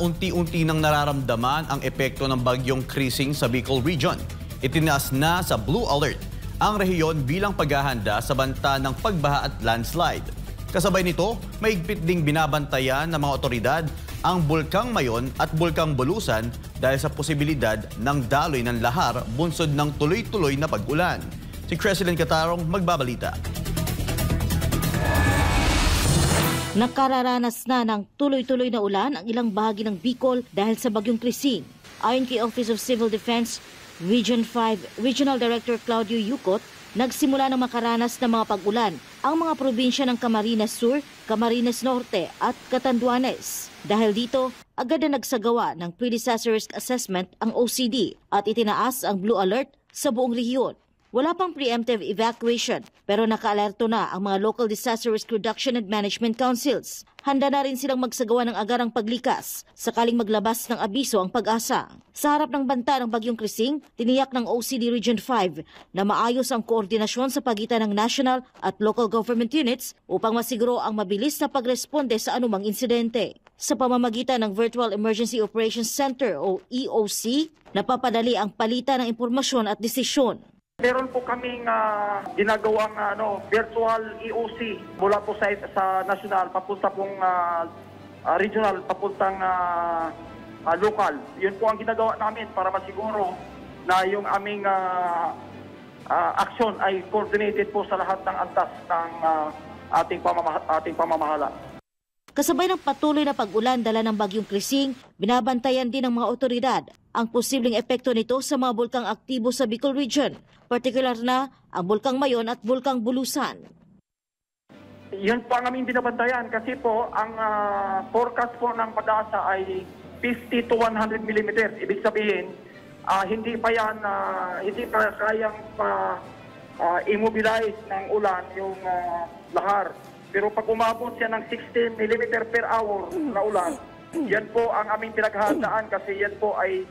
Unti-unti nang nararamdaman ang epekto ng bagyong Krising sa Bicol Region. Itinaas na sa Blue Alert ang rehiyon bilang paghahanda sa banta ng pagbaha at landslide. Kasabay nito, mahigpit ding binabantayan ng mga otoridad ang Bulkang Mayon at Bulkang Bulusan dahil sa posibilidad ng daloy ng lahar bunsod ng tuloy-tuloy na pag-ulan. Si Creslyn Catarong magbabalita. Nakararanas na ng tuloy-tuloy na ulan ang ilang bahagi ng Bicol dahil sa bagyong Krising. Ayon kay Office of Civil Defense, Region 5 Regional Director Claudio Yucot, nagsimula ng makaranas ng mga pag-ulan ang mga probinsya ng Camarines Sur, Camarines Norte at Catanduanes. Dahil dito, agad na nagsagawa ng Pre-Disaster Risk Assessment ang OCD at itinaas ang Blue Alert sa buong rehiyon. Wala pang preemptive evacuation pero nakaalerto na ang mga Local Disaster Risk Reduction and Management Councils. Handa na rin silang magsagawa ng agarang paglikas sakaling maglabas ng abiso ang pag-asa. Sa harap ng banta ng bagyong Krising, tiniyak ng OCD Region 5 na maayos ang koordinasyon sa pagitan ng national at local government units upang masiguro ang mabilis na pagresponde sa anumang insidente. Sa pamamagitan ng Virtual Emergency Operations Center o EOC, napapadali ang palitan ng impormasyon at desisyon. Meron po kaming ginagawang virtual EOC mula po sa national papunta pong regional papuntang local. Yun po ang ginagawa namin para masiguro na yung aming aksyon ay coordinated po sa lahat ng antas ng ating pamamahala. Kasabay ng patuloy na pag-ulan dala ng bagyong Krising, binabantayan din ng mga otoridad ang posibleng epekto nito sa mga bulkang aktibo sa Bicol Region, partikular na ang Bulkang Mayon at Bulkang Bulusan. Yan po ang aming binabantayan kasi po ang forecast po ng pag-asa ay 50 to 100 millimeters. Ibig sabihin, hindi pa kayang immobilize ng ulan yung lahar. Pero pag umabot siya ng 60 mm per hour na ulan, yan po ang aming pinaghahandaan kasi yan po ay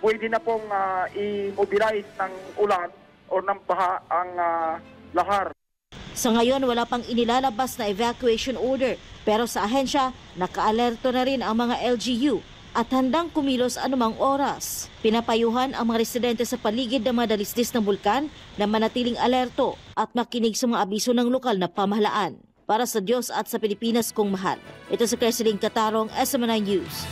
pwede na pong i-mobilize ng ulan o ng baha ang lahar. Sa ngayon, wala pang inilalabas na evacuation order pero sa ahensya, nakaalerto na rin ang mga LGU at handang kumilos anumang oras. Pinapayuhan ang mga residente sa paligid ng mga dalisdis ng bulkan na manatiling alerto at makinig sa mga abiso ng lokal na pamahalaan. Para sa Diyos at sa Pilipinas kong mahal. Ito si Creslyn Catarong, SMNI News.